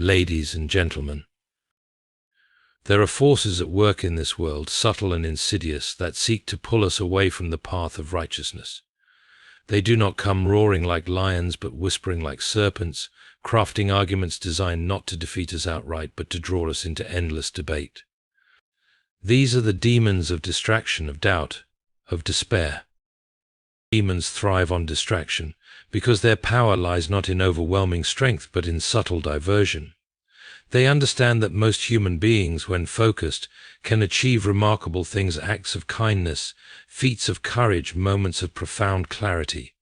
ladies and gentlemen. There are forces at work in this world, subtle and insidious, that seek to pull us away from the path of righteousness. They do not come roaring like lions, but whispering like serpents, crafting arguments designed not to defeat us outright, but to draw us into endless debate. These are the demons of distraction, of doubt, of despair. Demons thrive on distraction, because their power lies not in overwhelming strength, but in subtle diversion. They understand that most human beings, when focused, can achieve remarkable things, acts of kindness, feats of courage, moments of profound clarity.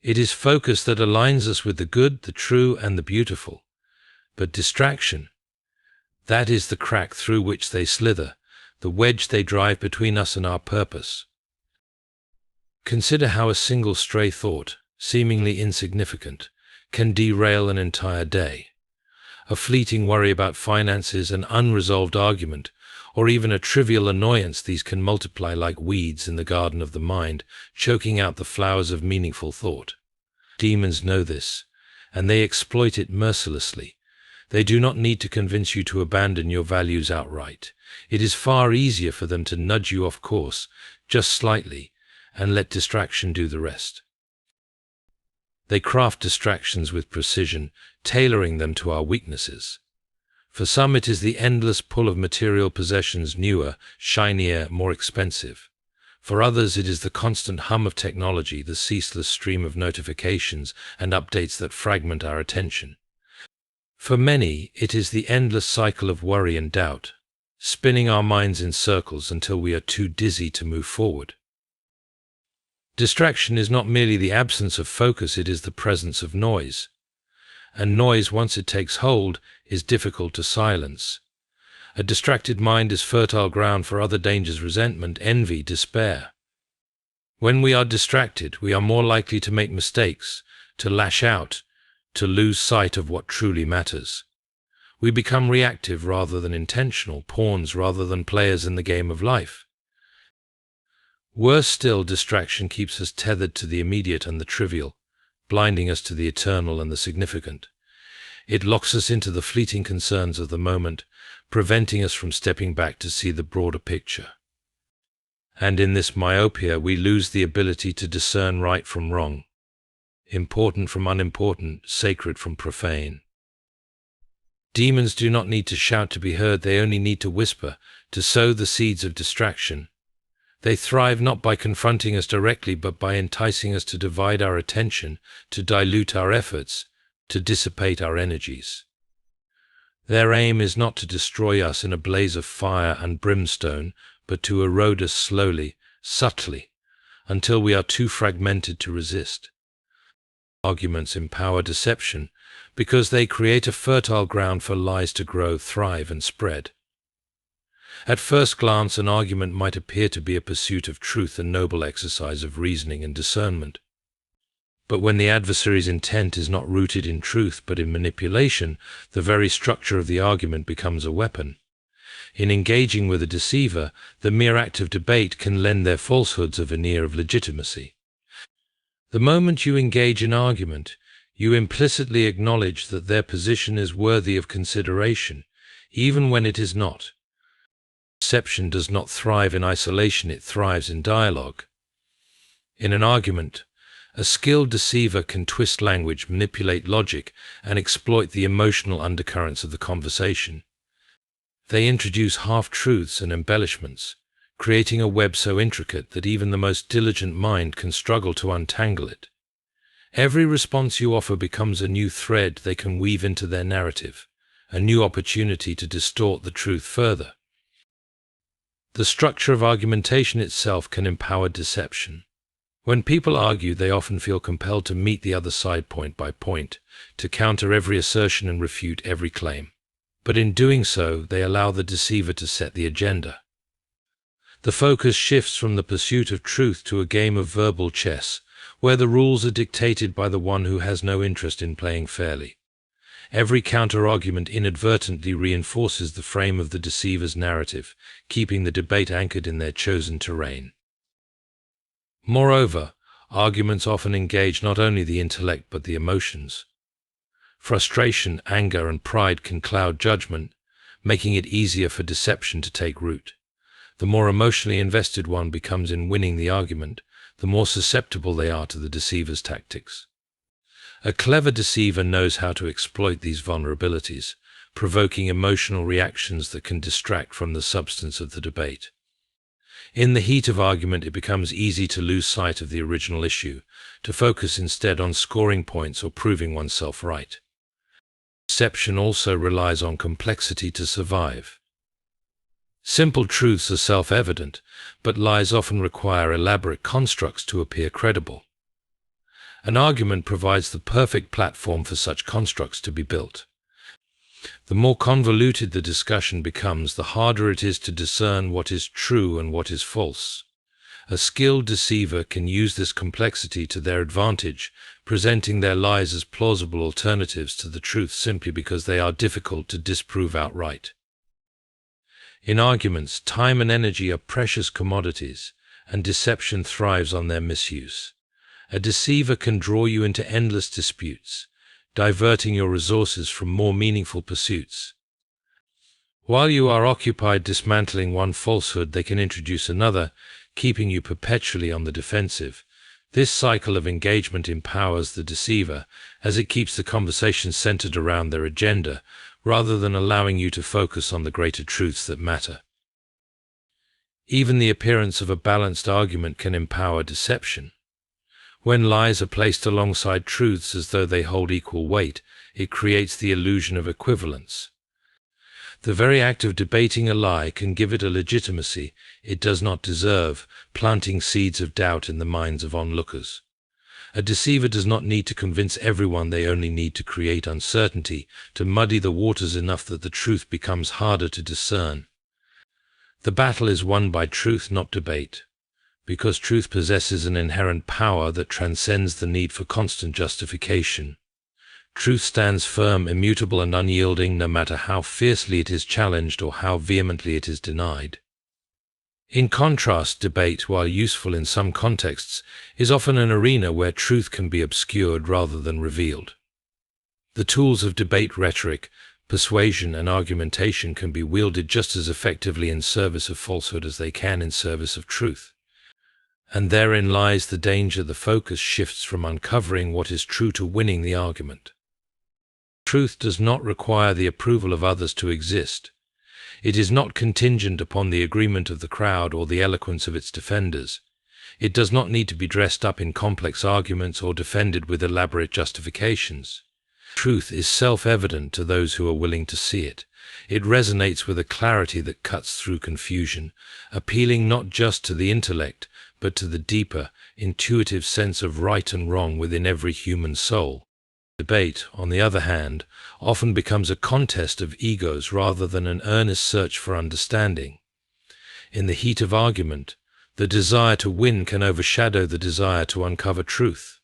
It is focus that aligns us with the good, the true, and the beautiful. But distraction, that is the crack through which they slither, the wedge they drive between us and our purpose. Consider how a single stray thought, seemingly insignificant, can derail an entire day. A fleeting worry about finances, an unresolved argument, or even a trivial annoyance, these can multiply like weeds in the garden of the mind, choking out the flowers of meaningful thought. Demons know this, and they exploit it mercilessly. They do not need to convince you to abandon your values outright. It is far easier for them to nudge you off course, just slightly, and let distraction do the rest. They craft distractions with precision, tailoring them to our weaknesses. For some, it is the endless pull of material possessions, newer, shinier, more expensive. For others, it is the constant hum of technology, the ceaseless stream of notifications and updates that fragment our attention. For many, it is the endless cycle of worry and doubt, spinning our minds in circles until we are too dizzy to move forward. Distraction is not merely the absence of focus, it is the presence of noise. And noise, once it takes hold, is difficult to silence. A distracted mind is fertile ground for other dangers: resentment, envy, despair. When we are distracted, we are more likely to make mistakes, to lash out, to lose sight of what truly matters. We become reactive rather than intentional, pawns rather than players in the game of life. Worse still, distraction keeps us tethered to the immediate and the trivial, blinding us to the eternal and the significant. It locks us into the fleeting concerns of the moment, preventing us from stepping back to see the broader picture. And in this myopia, we lose the ability to discern right from wrong, important from unimportant, sacred from profane. Demons do not need to shout to be heard, they only need to whisper, to sow the seeds of distraction. They thrive not by confronting us directly, but by enticing us to divide our attention, to dilute our efforts, to dissipate our energies. Their aim is not to destroy us in a blaze of fire and brimstone, but to erode us slowly, subtly, until we are too fragmented to resist. Arguments empower deception, because they create a fertile ground for lies to grow, thrive, and spread. At first glance, an argument might appear to be a pursuit of truth, a noble exercise of reasoning and discernment. But when the adversary's intent is not rooted in truth but in manipulation, the very structure of the argument becomes a weapon. In engaging with a deceiver, the mere act of debate can lend their falsehoods a veneer of legitimacy. The moment you engage in argument, you implicitly acknowledge that their position is worthy of consideration, even when it is not. Deception does not thrive in isolation, it thrives in dialogue. In an argument, a skilled deceiver can twist language, manipulate logic, and exploit the emotional undercurrents of the conversation. They introduce half-truths and embellishments, creating a web so intricate that even the most diligent mind can struggle to untangle it. Every response you offer becomes a new thread they can weave into their narrative, a new opportunity to distort the truth further. The structure of argumentation itself can empower deception. When people argue, they often feel compelled to meet the other side point by point, to counter every assertion and refute every claim. But in doing so, they allow the deceiver to set the agenda. The focus shifts from the pursuit of truth to a game of verbal chess, where the rules are dictated by the one who has no interest in playing fairly. Every counter-argument inadvertently reinforces the frame of the deceiver's narrative, keeping the debate anchored in their chosen terrain. Moreover, arguments often engage not only the intellect but the emotions. Frustration, anger, and pride can cloud judgment, making it easier for deception to take root. The more emotionally invested one becomes in winning the argument, the more susceptible they are to the deceiver's tactics. A clever deceiver knows how to exploit these vulnerabilities, provoking emotional reactions that can distract from the substance of the debate. In the heat of argument, it becomes easy to lose sight of the original issue, to focus instead on scoring points or proving oneself right. Deception also relies on complexity to survive. Simple truths are self-evident, but lies often require elaborate constructs to appear credible. An argument provides the perfect platform for such constructs to be built. The more convoluted the discussion becomes, the harder it is to discern what is true and what is false. A skilled deceiver can use this complexity to their advantage, presenting their lies as plausible alternatives to the truth simply because they are difficult to disprove outright. In arguments, time and energy are precious commodities, and deception thrives on their misuse. A deceiver can draw you into endless disputes, diverting your resources from more meaningful pursuits. While you are occupied dismantling one falsehood, they can introduce another, keeping you perpetually on the defensive. This cycle of engagement empowers the deceiver, as it keeps the conversation centered around their agenda, rather than allowing you to focus on the greater truths that matter. Even the appearance of a balanced argument can empower deception. When lies are placed alongside truths as though they hold equal weight, it creates the illusion of equivalence. The very act of debating a lie can give it a legitimacy it does not deserve, planting seeds of doubt in the minds of onlookers. A deceiver does not need to convince everyone, they only need to create uncertainty, to muddy the waters enough that the truth becomes harder to discern. The battle is won by truth, not debate, because truth possesses an inherent power that transcends the need for constant justification. Truth stands firm, immutable, and unyielding, no matter how fiercely it is challenged or how vehemently it is denied. In contrast, debate, while useful in some contexts, is often an arena where truth can be obscured rather than revealed. The tools of debate, rhetoric, persuasion, and argumentation can be wielded just as effectively in service of falsehood as they can in service of truth. And therein lies the danger. The focus shifts from uncovering what is true to winning the argument. Truth does not require the approval of others to exist. It is not contingent upon the agreement of the crowd or the eloquence of its defenders. It does not need to be dressed up in complex arguments or defended with elaborate justifications. Truth is self-evident to those who are willing to see it. It resonates with a clarity that cuts through confusion, appealing not just to the intellect, but to the deeper, intuitive sense of right and wrong within every human soul. Debate, on the other hand, often becomes a contest of egos rather than an earnest search for understanding. In the heat of argument, the desire to win can overshadow the desire to uncover truth.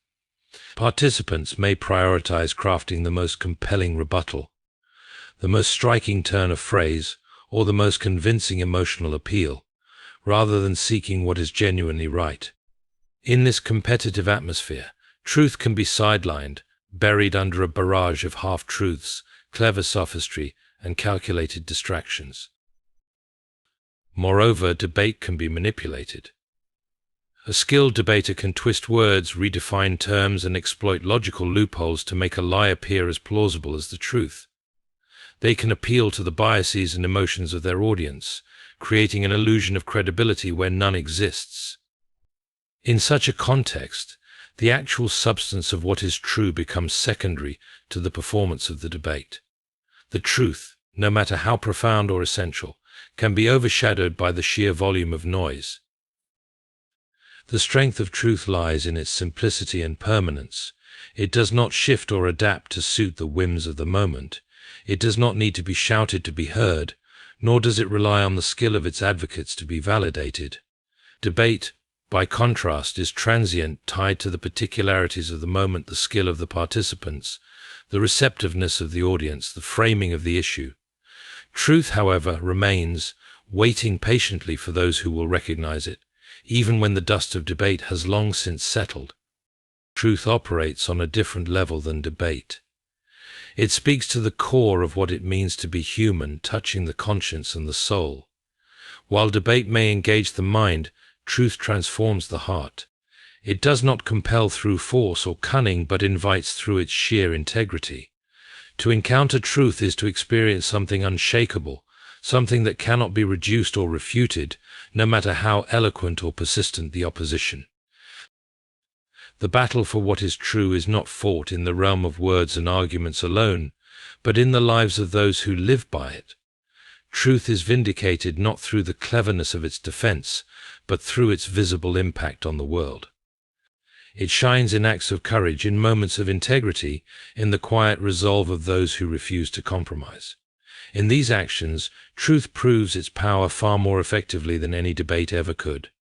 Participants may prioritize crafting the most compelling rebuttal, the most striking turn of phrase, or the most convincing emotional appeal, rather than seeking what is genuinely right. In this competitive atmosphere, truth can be sidelined, buried under a barrage of half-truths, clever sophistry, and calculated distractions. Moreover, debate can be manipulated. A skilled debater can twist words, redefine terms, and exploit logical loopholes to make a lie appear as plausible as the truth. They can appeal to the biases and emotions of their audience, creating an illusion of credibility where none exists. In such a context, the actual substance of what is true becomes secondary to the performance of the debate. The truth, no matter how profound or essential, can be overshadowed by the sheer volume of noise. The strength of truth lies in its simplicity and permanence. It does not shift or adapt to suit the whims of the moment. It does not need to be shouted to be heard, nor does it rely on the skill of its advocates to be validated. Debate, by contrast, is transient, tied to the particularities of the moment, the skill of the participants, the receptiveness of the audience, the framing of the issue. Truth, however, remains, waiting patiently for those who will recognize it, even when the dust of debate has long since settled. Truth operates on a different level than debate. It speaks to the core of what it means to be human, touching the conscience and the soul. While debate may engage the mind, truth transforms the heart. It does not compel through force or cunning, but invites through its sheer integrity. To encounter truth is to experience something unshakable, something that cannot be reduced or refuted, no matter how eloquent or persistent the opposition. The battle for what is true is not fought in the realm of words and arguments alone, but in the lives of those who live by it. Truth is vindicated not through the cleverness of its defense, but through its visible impact on the world. It shines in acts of courage, in moments of integrity, in the quiet resolve of those who refuse to compromise. In these actions, truth proves its power far more effectively than any debate ever could.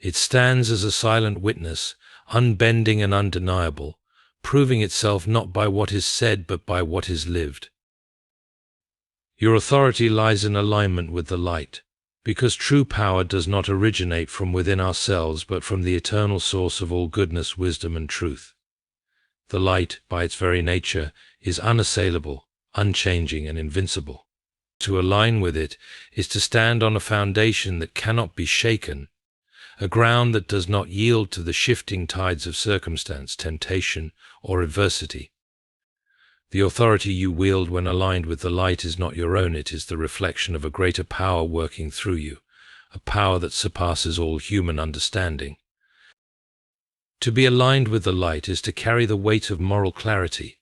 It stands as a silent witness, unbending and undeniable, proving itself not by what is said but by what is lived. Your authority lies in alignment with the light, because true power does not originate from within ourselves but from the eternal source of all goodness, wisdom, and truth. The light, by its very nature, is unassailable, unchanging, and invincible. To align with it is to stand on a foundation that cannot be shaken, a ground that does not yield to the shifting tides of circumstance, temptation, or adversity. The authority you wield when aligned with the light is not your own, it is the reflection of a greater power working through you, a power that surpasses all human understanding. To be aligned with the light is to carry the weight of moral clarity.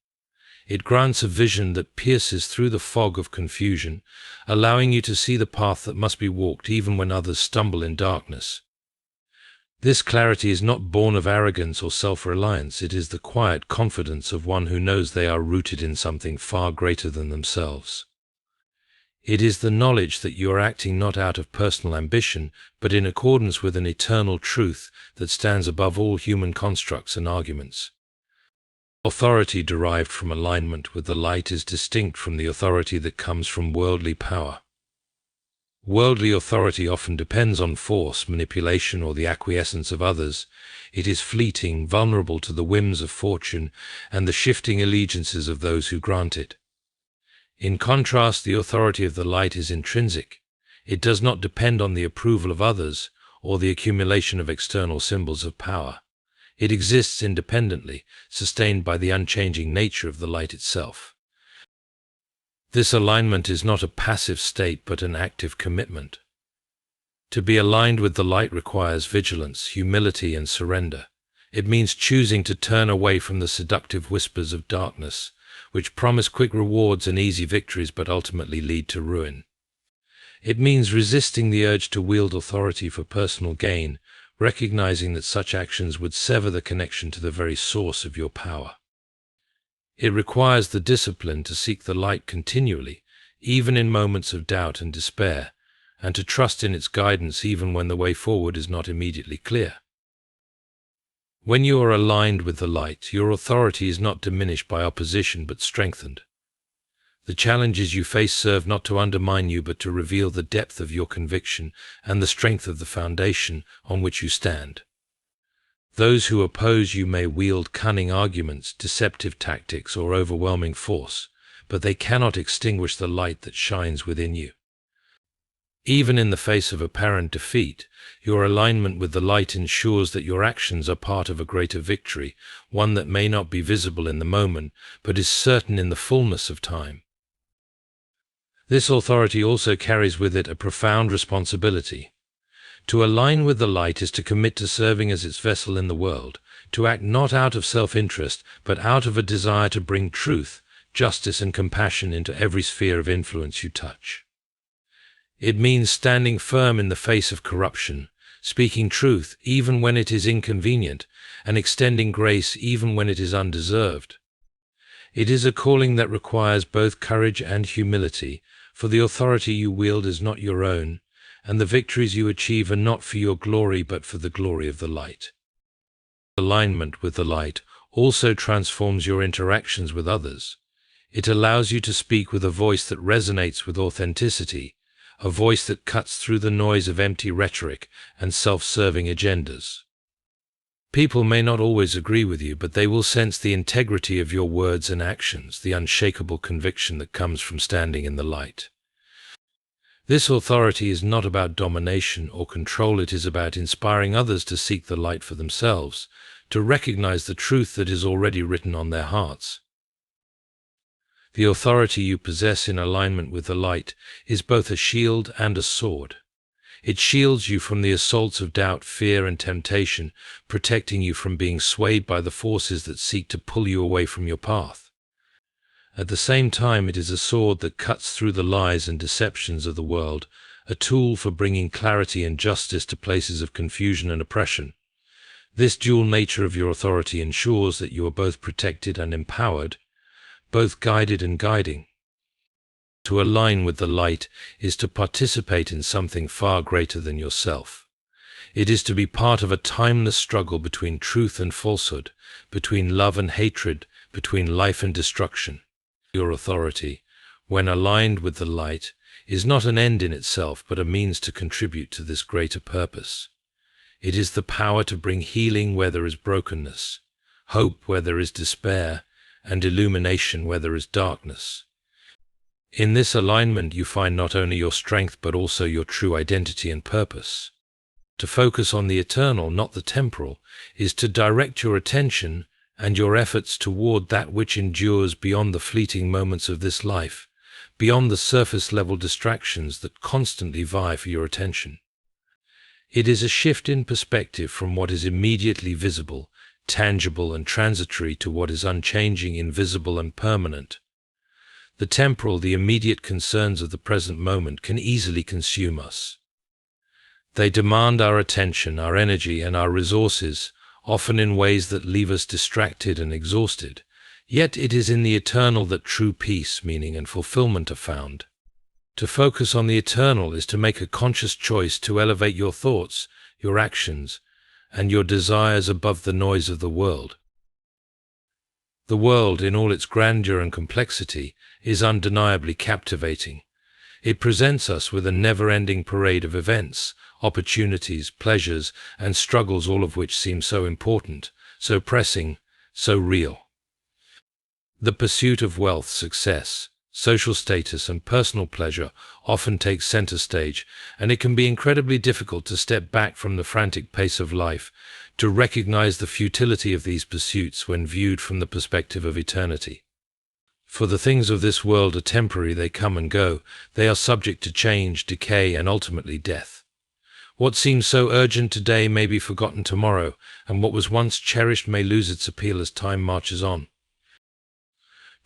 It grants a vision that pierces through the fog of confusion, allowing you to see the path that must be walked even when others stumble in darkness. This clarity is not born of arrogance or self-reliance, it is the quiet confidence of one who knows they are rooted in something far greater than themselves. It is the knowledge that you are acting not out of personal ambition, but in accordance with an eternal truth that stands above all human constructs and arguments. Authority derived from alignment with the light is distinct from the authority that comes from worldly power. Worldly authority often depends on force, manipulation, or the acquiescence of others. It is fleeting, vulnerable to the whims of fortune and the shifting allegiances of those who grant it. In contrast, the authority of the light is intrinsic. It does not depend on the approval of others or the accumulation of external symbols of power. It exists independently, sustained by the unchanging nature of the light itself. This alignment is not a passive state but an active commitment. To be aligned with the light requires vigilance, humility, and surrender. It means choosing to turn away from the seductive whispers of darkness, which promise quick rewards and easy victories but ultimately lead to ruin. It means resisting the urge to wield authority for personal gain, recognizing that such actions would sever the connection to the very source of your power. It requires the discipline to seek the light continually, even in moments of doubt and despair, and to trust in its guidance even when the way forward is not immediately clear. When you are aligned with the light, your authority is not diminished by opposition but strengthened. The challenges you face serve not to undermine you but to reveal the depth of your conviction and the strength of the foundation on which you stand. Those who oppose you may wield cunning arguments, deceptive tactics, or overwhelming force, but they cannot extinguish the light that shines within you. Even in the face of apparent defeat, your alignment with the light ensures that your actions are part of a greater victory, one that may not be visible in the moment, but is certain in the fullness of time. This authority also carries with it a profound responsibility. To align with the light is to commit to serving as its vessel in the world, to act not out of self-interest, but out of a desire to bring truth, justice, and compassion into every sphere of influence you touch. It means standing firm in the face of corruption, speaking truth even when it is inconvenient, and extending grace even when it is undeserved. It is a calling that requires both courage and humility, for the authority you wield is not your own, and the victories you achieve are not for your glory but for the glory of the light. Alignment with the light also transforms your interactions with others. It allows you to speak with a voice that resonates with authenticity, a voice that cuts through the noise of empty rhetoric and self-serving agendas. People may not always agree with you, but they will sense the integrity of your words and actions, the unshakable conviction that comes from standing in the light. This authority is not about domination or control. It is about inspiring others to seek the light for themselves, to recognize the truth that is already written on their hearts. The authority you possess in alignment with the light is both a shield and a sword. It shields you from the assaults of doubt, fear, and temptation, protecting you from being swayed by the forces that seek to pull you away from your path. At the same time, it is a sword that cuts through the lies and deceptions of the world, a tool for bringing clarity and justice to places of confusion and oppression. This dual nature of your authority ensures that you are both protected and empowered, both guided and guiding. To align with the light is to participate in something far greater than yourself. It is to be part of a timeless struggle between truth and falsehood, between love and hatred, between life and destruction. Your authority, when aligned with the light, is not an end in itself, but a means to contribute to this greater purpose. It is the power to bring healing where there is brokenness, hope where there is despair, and illumination where there is darkness. In this alignment, you find not only your strength, but also your true identity and purpose. To focus on the eternal, not the temporal, is to direct your attention and your efforts toward that which endures beyond the fleeting moments of this life, beyond the surface-level distractions that constantly vie for your attention. It is a shift in perspective from what is immediately visible, tangible, and transitory to what is unchanging, invisible, and permanent. The temporal, the immediate concerns of the present moment can easily consume us. They demand our attention, our energy, and our resources, often in ways that leave us distracted and exhausted. Yet it is in the eternal that true peace, meaning, and fulfillment are found. To focus on the eternal is to make a conscious choice to elevate your thoughts, your actions, and your desires above the noise of the world. The world, in all its grandeur and complexity, is undeniably captivating. It presents us with a never-ending parade of events, opportunities, pleasures, and struggles, all of which seem so important, so pressing, so real. The pursuit of wealth, success, social status, and personal pleasure often takes center stage, and it can be incredibly difficult to step back from the frantic pace of life, to recognize the futility of these pursuits when viewed from the perspective of eternity. For the things of this world are temporary, they come and go, they are subject to change, decay, and ultimately death. What seems so urgent today may be forgotten tomorrow, and what was once cherished may lose its appeal as time marches on.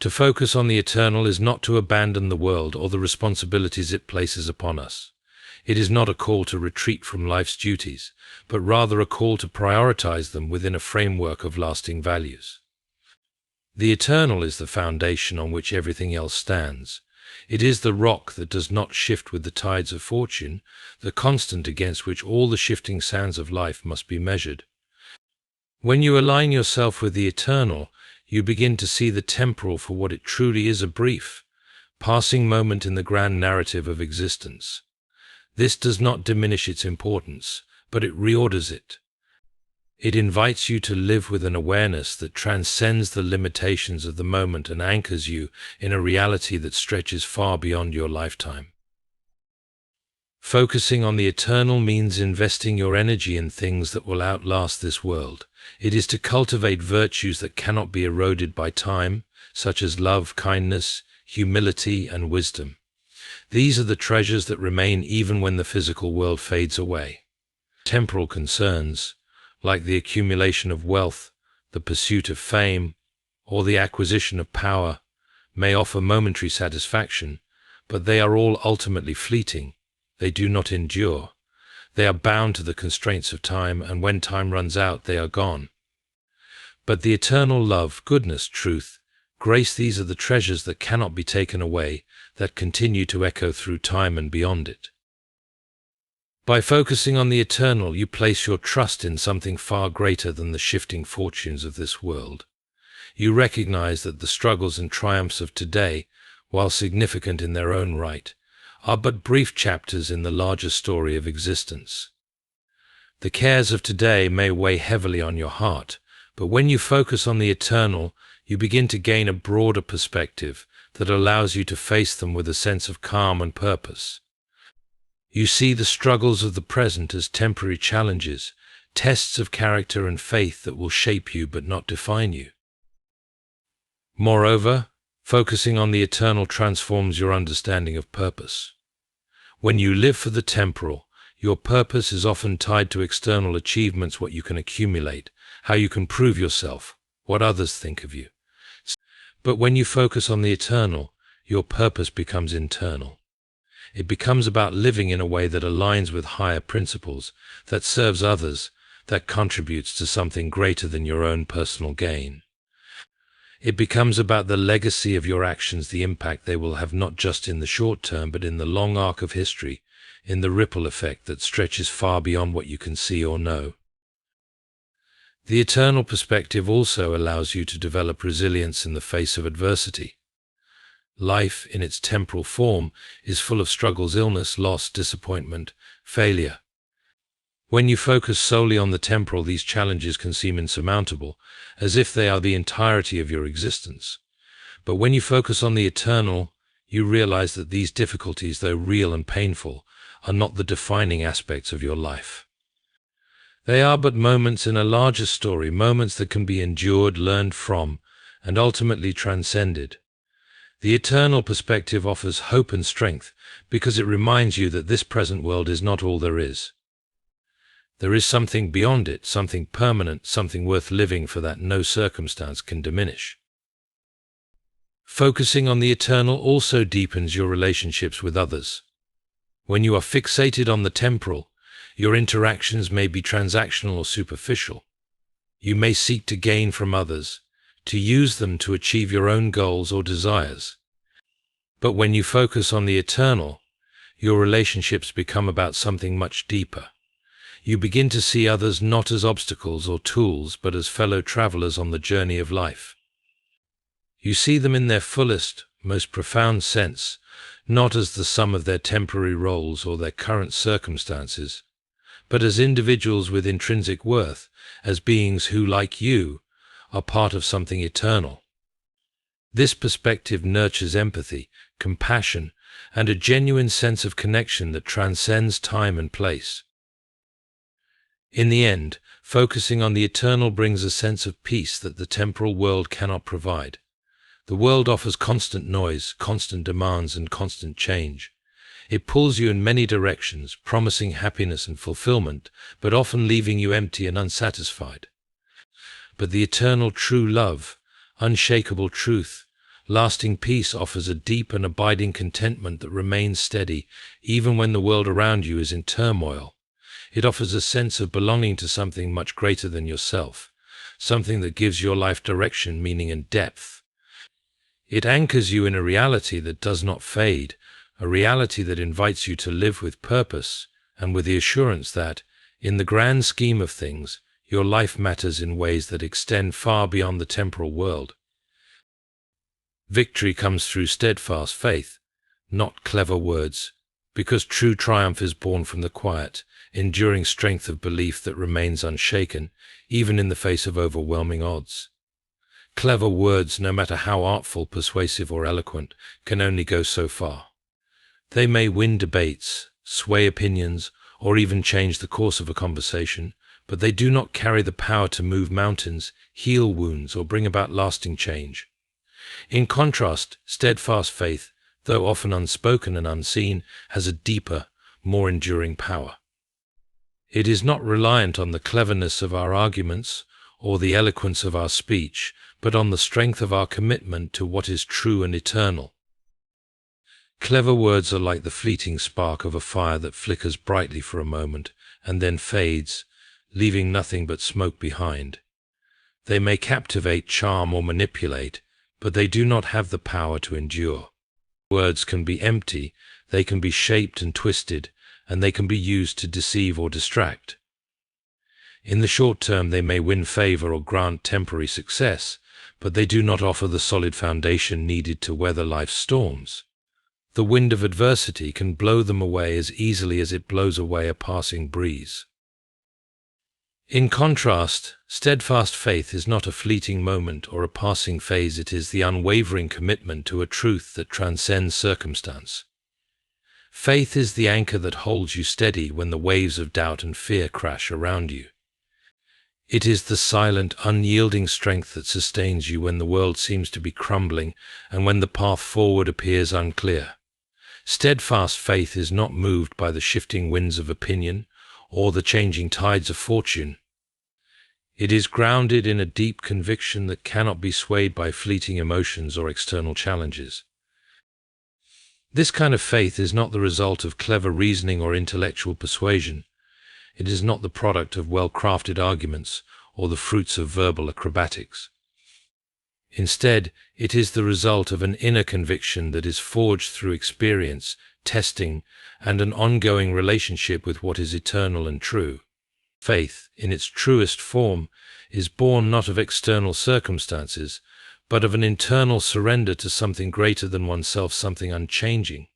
To focus on the eternal is not to abandon the world or the responsibilities it places upon us. It is not a call to retreat from life's duties, but rather a call to prioritize them within a framework of lasting values. The eternal is the foundation on which everything else stands. It is the rock that does not shift with the tides of fortune, the constant against which all the shifting sands of life must be measured. When you align yourself with the eternal, you begin to see the temporal for what it truly is, a brief, passing moment in the grand narrative of existence. This does not diminish its importance, but it reorders it. It invites you to live with an awareness that transcends the limitations of the moment and anchors you in a reality that stretches far beyond your lifetime. Focusing on the eternal means investing your energy in things that will outlast this world. It is to cultivate virtues that cannot be eroded by time, such as love, kindness, humility, and wisdom. These are the treasures that remain even when the physical world fades away. Temporal concerns, like the accumulation of wealth, the pursuit of fame, or the acquisition of power, may offer momentary satisfaction, but they are all ultimately fleeting. They do not endure. They are bound to the constraints of time, and when time runs out, they are gone. But the eternal love, goodness, truth, grace, these are the treasures that cannot be taken away, that continue to echo through time and beyond it. By focusing on the eternal, you place your trust in something far greater than the shifting fortunes of this world. You recognize that the struggles and triumphs of today, while significant in their own right, are but brief chapters in the larger story of existence. The cares of today may weigh heavily on your heart, but when you focus on the eternal, you begin to gain a broader perspective that allows you to face them with a sense of calm and purpose. You see the struggles of the present as temporary challenges, tests of character and faith that will shape you but not define you. Moreover, focusing on the eternal transforms your understanding of purpose. When you live for the temporal, your purpose is often tied to external achievements, what you can accumulate, how you can prove yourself, what others think of you. But when you focus on the eternal, your purpose becomes internal. It becomes about living in a way that aligns with higher principles, that serves others, that contributes to something greater than your own personal gain. It becomes about the legacy of your actions, the impact they will have not just in the short term, but in the long arc of history, in the ripple effect that stretches far beyond what you can see or know. The eternal perspective also allows you to develop resilience in the face of adversity. Life, in its temporal form, is full of struggles, illness, loss, disappointment, failure. When you focus solely on the temporal, these challenges can seem insurmountable, as if they are the entirety of your existence. But when you focus on the eternal, you realize that these difficulties, though real and painful, are not the defining aspects of your life. They are but moments in a larger story, moments that can be endured, learned from, and ultimately transcended. The eternal perspective offers hope and strength because it reminds you that this present world is not all there is. There is something beyond it, something permanent, something worth living for that no circumstance can diminish. Focusing on the eternal also deepens your relationships with others. When you are fixated on the temporal, your interactions may be transactional or superficial. You may seek to gain from others, to use them to achieve your own goals or desires. But when you focus on the eternal, your relationships become about something much deeper. You begin to see others not as obstacles or tools, but as fellow travelers on the journey of life. You see them in their fullest, most profound sense, not as the sum of their temporary roles or their current circumstances, but as individuals with intrinsic worth, as beings who, like you, are part of something eternal. This perspective nurtures empathy, compassion, and a genuine sense of connection that transcends time and place. In the end, focusing on the eternal brings a sense of peace that the temporal world cannot provide. The world offers constant noise, constant demands, and constant change. It pulls you in many directions, promising happiness and fulfillment, but often leaving you empty and unsatisfied. But the eternal true love, unshakable truth, lasting peace offers a deep and abiding contentment that remains steady even when the world around you is in turmoil. It offers a sense of belonging to something much greater than yourself, something that gives your life direction, meaning, and depth. It anchors you in a reality that does not fade, a reality that invites you to live with purpose and with the assurance that, in the grand scheme of things, your life matters in ways that extend far beyond the temporal world. Victory comes through steadfast faith, not clever words, because true triumph is born from the quiet, enduring strength of belief that remains unshaken, even in the face of overwhelming odds. Clever words, no matter how artful, persuasive, or eloquent, can only go so far. They may win debates, sway opinions, or even change the course of a conversation, but they do not carry the power to move mountains, heal wounds, or bring about lasting change. In contrast, steadfast faith, though often unspoken and unseen, has a deeper, more enduring power. It is not reliant on the cleverness of our arguments or the eloquence of our speech, but on the strength of our commitment to what is true and eternal. Clever words are like the fleeting spark of a fire that flickers brightly for a moment and then fades, leaving nothing but smoke behind. They may captivate, charm, or manipulate, but they do not have the power to endure. Words can be empty, they can be shaped and twisted, and they can be used to deceive or distract. In the short term, they may win favor or grant temporary success, but they do not offer the solid foundation needed to weather life's storms. The wind of adversity can blow them away as easily as it blows away a passing breeze. In contrast, steadfast faith is not a fleeting moment or a passing phase. It is the unwavering commitment to a truth that transcends circumstance. Faith is the anchor that holds you steady when the waves of doubt and fear crash around you. It is the silent, unyielding strength that sustains you when the world seems to be crumbling and when the path forward appears unclear. Steadfast faith is not moved by the shifting winds of opinion or the changing tides of fortune. It is grounded in a deep conviction that cannot be swayed by fleeting emotions or external challenges. This kind of faith is not the result of clever reasoning or intellectual persuasion. It is not the product of well-crafted arguments or the fruits of verbal acrobatics. Instead, it is the result of an inner conviction that is forged through experience, testing, and an ongoing relationship with what is eternal and true. Faith, in its truest form, is born not of external circumstances, but of an internal surrender to something greater than oneself, something unchanging,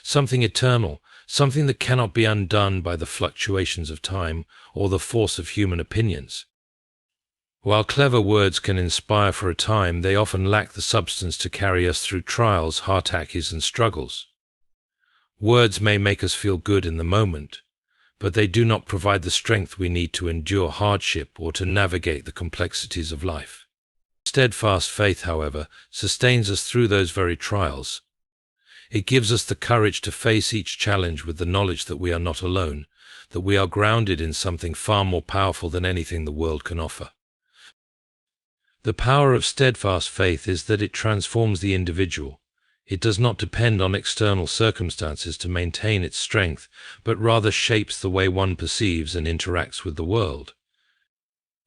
something eternal, something that cannot be undone by the fluctuations of time or the force of human opinions. While clever words can inspire for a time, they often lack the substance to carry us through trials, heartaches, and struggles. Words may make us feel good in the moment, but they do not provide the strength we need to endure hardship or to navigate the complexities of life. Steadfast faith, however, sustains us through those very trials. It gives us the courage to face each challenge with the knowledge that we are not alone, that we are grounded in something far more powerful than anything the world can offer. The power of steadfast faith is that it transforms the individual. It does not depend on external circumstances to maintain its strength, but rather shapes the way one perceives and interacts with the world.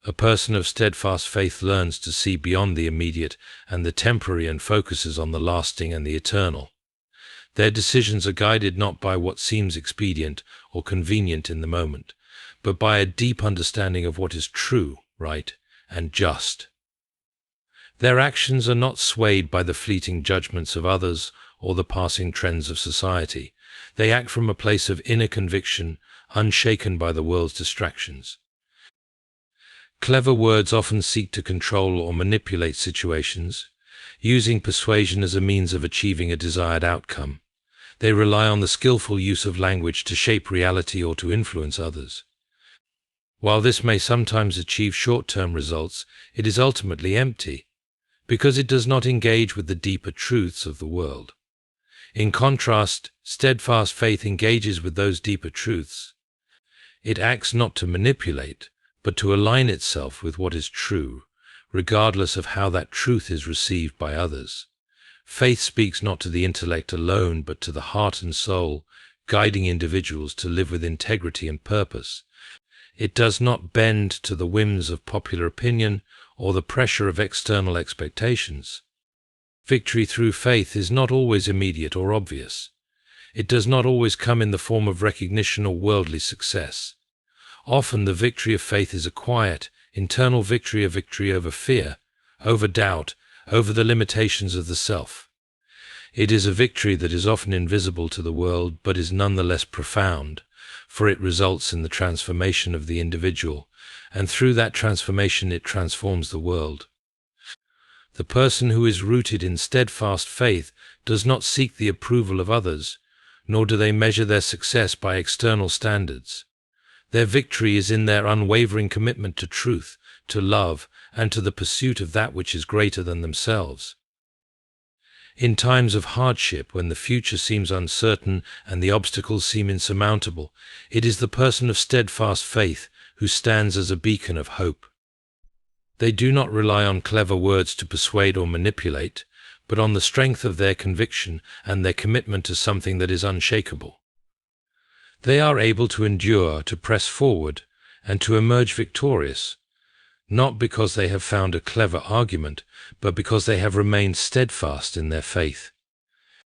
A person of steadfast faith learns to see beyond the immediate and the temporary and focuses on the lasting and the eternal. Their decisions are guided not by what seems expedient or convenient in the moment, but by a deep understanding of what is true, right, and just. Their actions are not swayed by the fleeting judgments of others or the passing trends of society. They act from a place of inner conviction, unshaken by the world's distractions. Clever words often seek to control or manipulate situations, using persuasion as a means of achieving a desired outcome. They rely on the skillful use of language to shape reality or to influence others. While this may sometimes achieve short-term results, it is ultimately empty, because it does not engage with the deeper truths of the world. In contrast, steadfast faith engages with those deeper truths. It acts not to manipulate, but to align itself with what is true, regardless of how that truth is received by others. Faith speaks not to the intellect alone, but to the heart and soul, guiding individuals to live with integrity and purpose. It does not bend to the whims of popular opinion or the pressure of external expectations. Victory through faith is not always immediate or obvious. It does not always come in the form of recognition or worldly success. Often the victory of faith is a quiet, internal victory, a victory over fear, over doubt, over the limitations of the self. It is a victory that is often invisible to the world, but is nonetheless profound, for it results in the transformation of the individual, and through that transformation it transforms the world. The person who is rooted in steadfast faith does not seek the approval of others, nor do they measure their success by external standards. Their victory is in their unwavering commitment to truth, to love, and to the pursuit of that which is greater than themselves. In times of hardship, when the future seems uncertain and the obstacles seem insurmountable, it is the person of steadfast faith who stands as a beacon of hope. They do not rely on clever words to persuade or manipulate, but on the strength of their conviction and their commitment to something that is unshakable. They are able to endure, to press forward, and to emerge victorious, not because they have found a clever argument, but because they have remained steadfast in their faith.